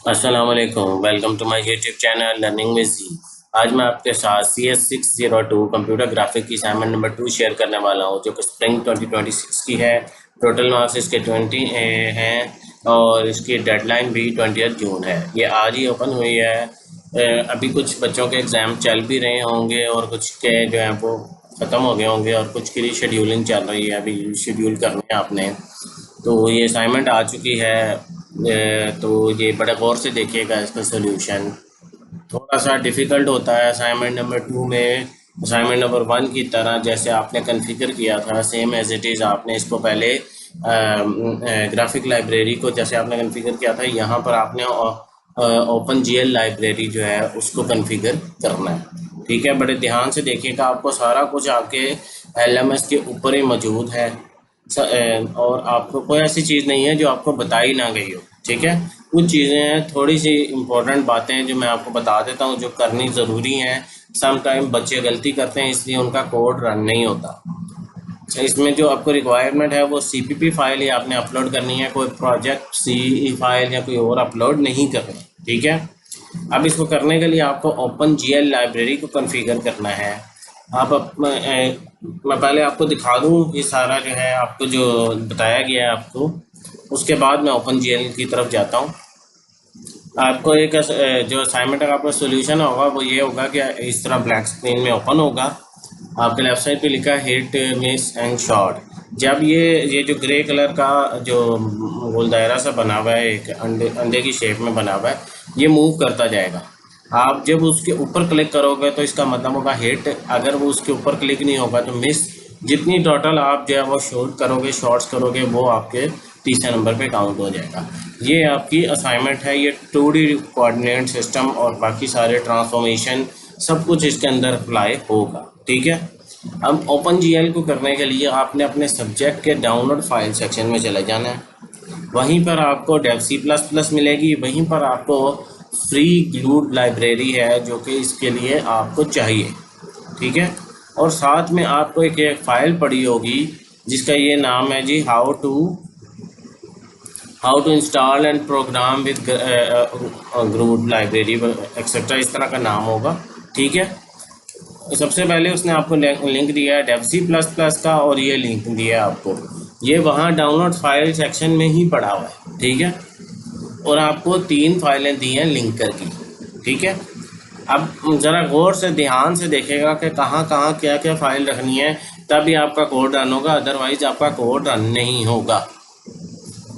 अस्सलाम वालेकुम, welcome to my YouTube channel learning with G. आज मैं आपके साथ CS602 कंप्यूटर ग्राफिक की असाइनमेंट नंबर 2 शेयर करने वाला हूं, जो कि स्प्रिंग 2026 की है। टोटल मार्क्स इसके 20 हैं और इसकी डेडलाइन भी 20 जून है। ये आज ही ओपन हुई है। अभी कुछ बच्चों के एग्ज़ाम चल भी रहे होंगे और कुछ के जो है वो ख़त्म हो गए होंगे और कुछ के लिए शेड्यूलिंग चल रही है, अभी शेड्यूल करने हैं आपने। तो ये असाइनमेंट आ चुकी है। तो ये बड़े गौर से देखिएगा इसका सोल्यूशन। थोड़ा सा डिफ़िकल्ट होता है असाइनमेंट नंबर 2 में। असाइनमेंट नंबर 1 की तरह जैसे आपने कॉन्फ़िगर किया था, सेम एज़ इट इज़ आपने इसको पहले ग्राफिक लाइब्रेरी को जैसे आपने कॉन्फ़िगर किया था, यहाँ पर आपने ओपन जीएल लाइब्रेरी जो है उसको कॉन्फ़िगर करना है। ठीक है, बड़े ध्यान से देखिएगा, आपको सारा कुछ आपके एलएमएस के ऊपर ही मौजूद है। और आपको कोई ऐसी चीज़ नहीं है जो आपको बताई ना गई हो। ठीक है, कुछ चीज़ें हैं, थोड़ी सी इम्पोर्टेंट बातें हैं जो मैं आपको बता देता हूँ, जो करनी ज़रूरी हैं। सम टाइम बच्चे गलती करते हैं, इसलिए उनका कोड रन नहीं होता। इसमें जो आपको रिक्वायरमेंट है वो सीपीपी फाइल ही आपने अपलोड करनी है, कोई प्रोजेक्ट सी फाइल या कोई और अपलोड नहीं करनी। ठीक है, अब इसको करने के लिए आपको ओपन जीएल लाइब्रेरी को कॉन्फ़िगर करना है। मैं पहले आपको दिखा दूं ये सारा जो है आपको जो बताया गया है आपको, उसके बाद मैं ओपन जीएल की तरफ जाता हूं। आपको एक जो असाइनमेंट का आपका सोल्यूशन होगा वो ये होगा कि इस तरह ब्लैक स्क्रीन में ओपन होगा। आपके लेफ्ट साइड पे लिखा है हिट मिस एंड शॉट। जब ये जो ग्रे कलर का जो गोल दायरा सा बना हुआ है, एक अंडे की शेप में बना हुआ है, ये मूव करता जाएगा। आप जब उसके ऊपर क्लिक करोगे तो इसका मतलब होगा हिट, अगर वो उसके ऊपर क्लिक नहीं होगा तो मिस। जितनी टोटल आप जो है वो शॉट करोगे, शॉट्स करोगे, वो आपके तीसरे नंबर पे काउंट हो जाएगा। ये आपकी असाइनमेंट है। ये 2D कोऑर्डिनेट सिस्टम और बाकी सारे ट्रांसफॉर्मेशन सब कुछ इसके अंदर अप्लाई होगा। ठीक है, अब ओपन जीएल को करने के लिए आपने अपने सब्जेक्ट के डाउनलोड फाइल सेक्शन में चले जाना है। वहीं पर आपको डेव C++ मिलेगी, वहीं पर आपको फ्री ग्लूड लाइब्रेरी है जो कि इसके लिए आपको चाहिए। ठीक है, और साथ में आपको एक फाइल पड़ी होगी जिसका ये नाम है जी how to install and program with GLUT library etcetera, इस तरह का नाम होगा। ठीक है, सबसे पहले उसने आपको लिंक दिया है डेव C++ का, और ये लिंक दिया है आपको, ये वहाँ डाउनलोड फाइल सेक्शन में ही पड़ा हुआ है। ठीक है, और आपको 3 फाइलें दी हैं लिंकर की। ठीक है, अब ज़रा गौर से ध्यान से देखेगा कि कहाँ कहाँ क्या क्या फाइल रखनी है, तभी आपका कोड रन होगा, अदरवाइज आपका कोड रन नहीं होगा।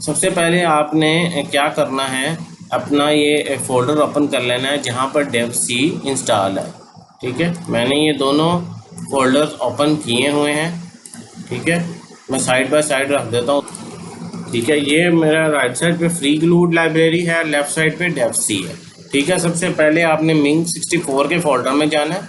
सबसे पहले आपने क्या करना है, अपना ये फोल्डर ओपन कर लेना है जहाँ पर डेव सी इंस्टॉल है। ठीक है, मैंने ये दोनों फोल्डर्स ओपन किए हुए हैं। ठीक है, मैं साइड बाय साइड रख देता हूँ। ठीक है, ये मेरा राइट साइड पे फ्री ग्लूड लाइब्रेरी है, लेफ्ट साइड पे डेव सी है। ठीक है, सबसे पहले आपने मिंग 64 के फोल्डर में जाना है।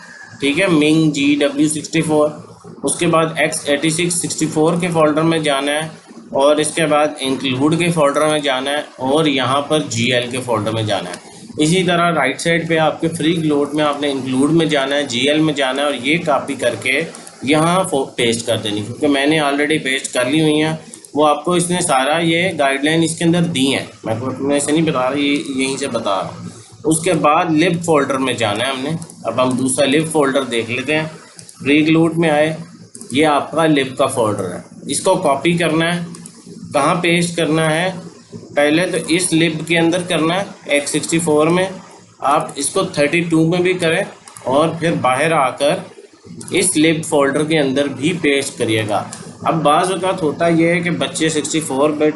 ठीक है, मिंग GW64। उसके बाद X86 64 के फोल्डर में जाना है, और इसके बाद इंक्लूड के फोल्डर में जाना है, और यहाँ पर GL के फोल्डर में जाना है। इसी तरह राइट साइड पे आपके फ्री ग्लूड में आपने इंक्लूड में जाना है, GL में जाना है, और ये कॉपी करके यहाँ पेस्ट कर देनी, क्योंकि मैंने ऑलरेडी पेस्ट कर ली हुई हैं। वो आपको इसने सारा ये गाइडलाइन इसके अंदर दी है, मैं ऐसे नहीं बता रहा, ये यहीं से बता रहा हूँ। उसके बाद लिब फोल्डर में जाना है हमने। अब हम दूसरा लिब फोल्डर देख लेते हैं। फ्री ग्लूड में आए, ये आपका लिब का फोल्डर है, इसको कॉपी करना है। कहाँ पेस्ट करना है, पहले तो इस लिब के अंदर करना है X64 में। आप इसको 32 में भी करें, और फिर बाहर आकर इस लिब फोल्डर के अंदर भी पेस्ट करिएगा। अब बाज़ वक़्त होता ये है कि बच्चे 64 बिट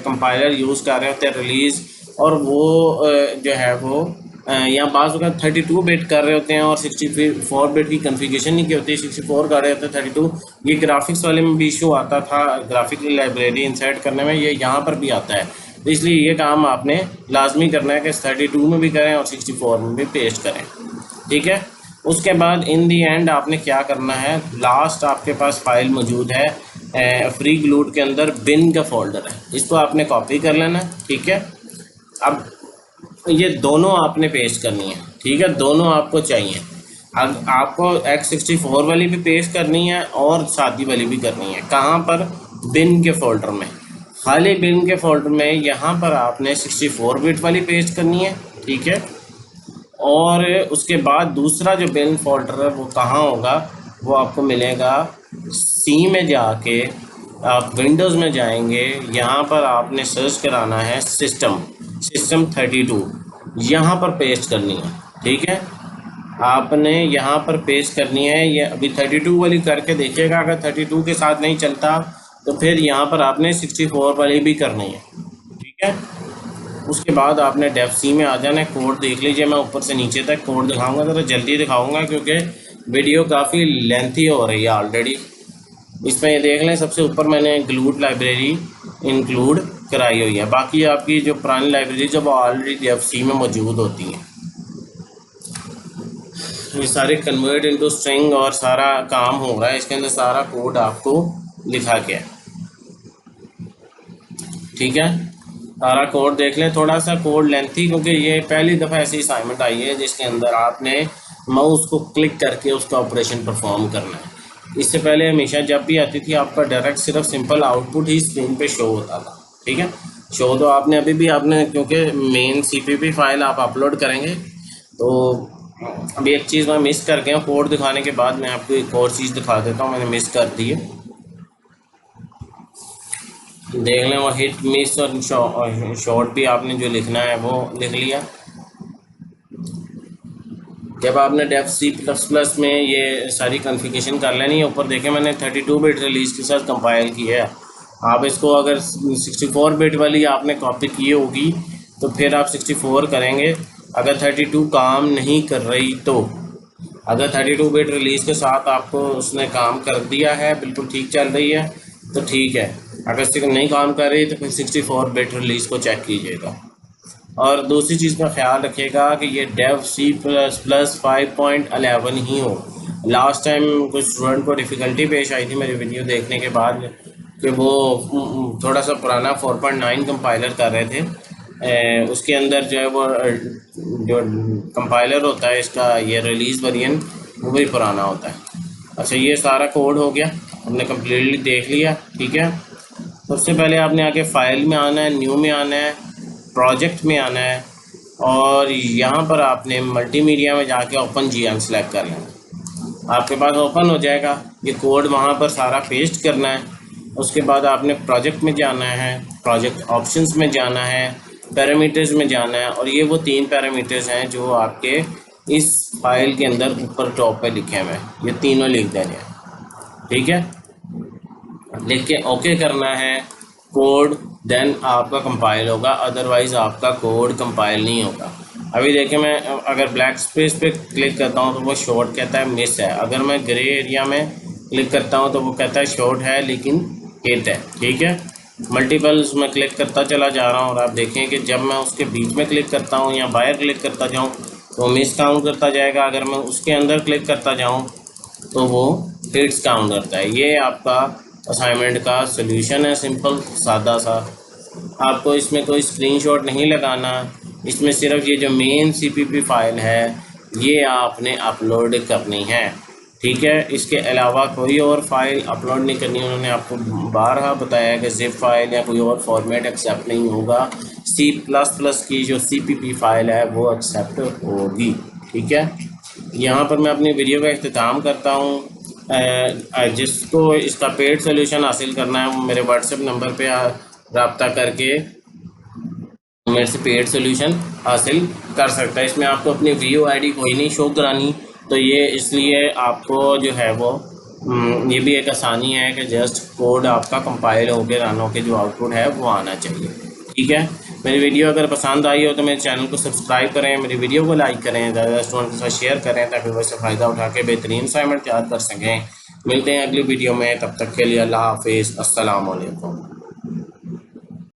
कंपाइलर यूज़ कर रहे होते हैं रिलीज़, और वो जो है वो या बाज़ वक़्त 32 बिट कर रहे होते हैं और 64 बिट की कन्फिगरेशन नहीं की होती, 64 कर रहे होते हैं 32। ये ग्राफिक्स वाले में भी इशू आता था, ग्राफिक लाइब्रेरी इंसर्ट करने में, ये यहाँ पर भी आता है। तो इसलिए ये काम आपने लाजमी करना है कि 32 में भी करें और 64 में भी पेस्ट करें। ठीक है, उसके बाद इन दी एंड आपने क्या करना है, लास्ट आपके पास फाइल मौजूद है फ्री ग्लूड के अंदर, बिन का फोल्डर है, इसको आपने कॉपी कर लेना। ठीक है, अब ये दोनों आपने पेस्ट करनी है। ठीक है, दोनों आपको चाहिए। अब आपको X64 वाली भी पेस्ट करनी है और सादी वाली भी करनी है। कहाँ पर, बिन के फोल्डर में। खाली बिन के फोल्डर में यहाँ पर आपने 64 बिट वाली पेस्ट करनी है, ठीक है। और उसके बाद दूसरा जो बिन फोल्डर है वो कहाँ होगा, वो आपको मिलेगा सी में जाके, आप विंडोज़ में जाएंगे, यहाँ पर आपने सर्च कराना है सिस्टम 32, यहाँ पर पेस्ट करनी है, ठीक है। आपने यहाँ पर पेस्ट करनी है, ये अभी 32 वाली करके देखिएगा, अगर 32 के साथ नहीं चलता तो फिर यहाँ पर आपने 64 वाली भी करनी है, ठीक है। उसके बाद आपने डेफ सी में आ जाना है। कोड देख लीजिए, मैं ऊपर से नीचे तक कोड दिखाऊंगा, ज़रा जल्दी दिखाऊंगा क्योंकि वीडियो काफ़ी लेंथी हो रही है ऑलरेडी। इसमें ये देख लें, सबसे ऊपर मैंने ग्लूड लाइब्रेरी इंक्लूड कराई हुई है, बाकी आपकी जो पुरानी लाइब्रेरी जब ऑलरेडी डेफ सी में मौजूद होती हैं, ये सारे कन्वर्ट इनटू स्ट्रिंग और सारा काम हो रहा है, इसके अंदर सारा कोड आपको लिखा गया है, ठीक है। सारा कोड देख लें, थोड़ा सा कोड लेंथी क्योंकि ये पहली दफ़ा ऐसी असाइनमेंट आई है जिसके अंदर आपने माउस को क्लिक करके उसका ऑपरेशन परफॉर्म करना है। इससे पहले हमेशा जब भी आती थी आपका डायरेक्ट सिर्फ सिंपल आउटपुट ही स्क्रीन पे शो होता था, ठीक है। शो तो आपने अभी भी आपने, क्योंकि मेन CPP फाइल आप अपलोड करेंगे, तो अभी एक चीज़ मैं मिस कर गया, कोड दिखाने के बाद मैं आपको एक और चीज़ दिखा देता हूँ, मैंने मिस कर दी है, देख लें। वो हिट मिस और शॉर्ट भी आपने जो लिखना है वो लिख लिया। जब आपने डेफ C++ में ये सारी कॉन्फ़िगरेशन कर लेनी है, ऊपर देखें मैंने 32 बिट रिलीज़ के साथ कंपाइल किया है। आप इसको अगर 64 बिट वाली आपने कॉपी की होगी तो फिर आप 64 करेंगे, अगर 32 काम नहीं कर रही तो। अगर 32 बिट रिलीज़ के साथ आपको उसने काम कर दिया है, बिल्कुल ठीक चल रही है तो ठीक है, अगर नहीं काम कर रही तो फिर 64 बिट रिलीज़ को चेक कीजिएगा। और दूसरी चीज़ का ख्याल रखिएगा कि ये डेव C++ 5.11 ही हो। लास्ट टाइम कुछ स्टूडेंट को डिफ़िकल्टी पेश आई थी मेरी वीडियो देखने के बाद कि वो थोड़ा सा पुराना 4.9 कंपाइलर कर रहे थे, उसके अंदर जो है वो जो कंपाइलर होता है इसका, ये रिलीज़ वेरिएंट वो भी पुराना होता है। अच्छा, ये सारा कोड हो गया, हमने कम्प्लीटली देख लिया, ठीक है। सबसे पहले आपने आके फाइल में आना है, न्यू में आना है, प्रोजेक्ट में आना है, और यहाँ पर आपने मल्टीमीडिया में जाके OpenGL सेलेक्ट कर लेना, आपके पास ओपन हो जाएगा। ये कोड वहाँ पर सारा पेस्ट करना है। उसके बाद आपने प्रोजेक्ट में जाना है, प्रोजेक्ट ऑप्शंस में जाना है, पैरामीटर्स में जाना है, और ये वो 3 पैरामीटर्स हैं जो आपके इस फाइल के अंदर ऊपर टॉप पे लिखे हुए हैं, ये तीनों लिख देने हैं, ठीक है। लिख के ओके करना है कोड, देन आपका कंपाइल होगा, अदरवाइज़ आपका कोड कंपाइल नहीं होगा। अभी देखिए, मैं अगर ब्लैक स्पेस पे क्लिक करता हूँ तो वो शॉर्ट कहता है मिस है, अगर मैं ग्रे एरिया में क्लिक करता हूँ तो वो कहता है शॉर्ट है लेकिन हिट है, ठीक है। मल्टीपल्स में क्लिक करता चला जा रहा हूँ, और आप देखें कि जब मैं उसके बीच में क्लिक करता हूँ या बाहर क्लिक करता जाऊँ तो मिस काउंट करता जाएगा, अगर मैं उसके अंदर क्लिक करता जाऊँ तो वो हिट्स काउंट करता है। ये आपका असाइनमेंट का सॉल्यूशन है, सिंपल सादा सा। आपको इसमें कोई स्क्रीनशॉट नहीं लगाना, इसमें सिर्फ ये जो मेन CPP फाइल है ये आपने अपलोड करनी है, ठीक है। इसके अलावा कोई और फाइल अपलोड नहीं करनी। उन्होंने आपको बारहा बताया कि जिप फाइल या कोई और फॉर्मेट एक्सेप्ट नहीं होगा, C++ की जो CPP फाइल है वो एक्सेप्ट होगी, ठीक है। यहाँ पर मैं अपनी वीडियो का इख्तिताम करता हूँ। जिसको इसका पेड सोल्यूशन हासिल करना है वो मेरे व्हाट्सएप नंबर पे रब्ता करके मेरे से पेड सोल्यूशन हासिल कर सकता है। इसमें आपको अपनी VO ID कोई नहीं शो करानी, तो ये इसलिए आपको जो है वो ये भी एक आसानी है कि जस्ट कोड आपका कंपाइल होकर रन होकर जो आउटपुट है वो आना चाहिए, ठीक है। मेरी वीडियो अगर पसंद आई हो तो मेरे चैनल को सब्सक्राइब करें, मेरी वीडियो को लाइक करें, ज़्यादा स्टूडेंट के साथ शेयर करें ताकि वो इससे फ़ायदा उठा के बेहतरीन असाइनमेंट तैयार कर सकें। मिलते हैं अगली वीडियो में, तब तक के लिए अल्लाह हाफिज़, अस्सलाम वालेकुम।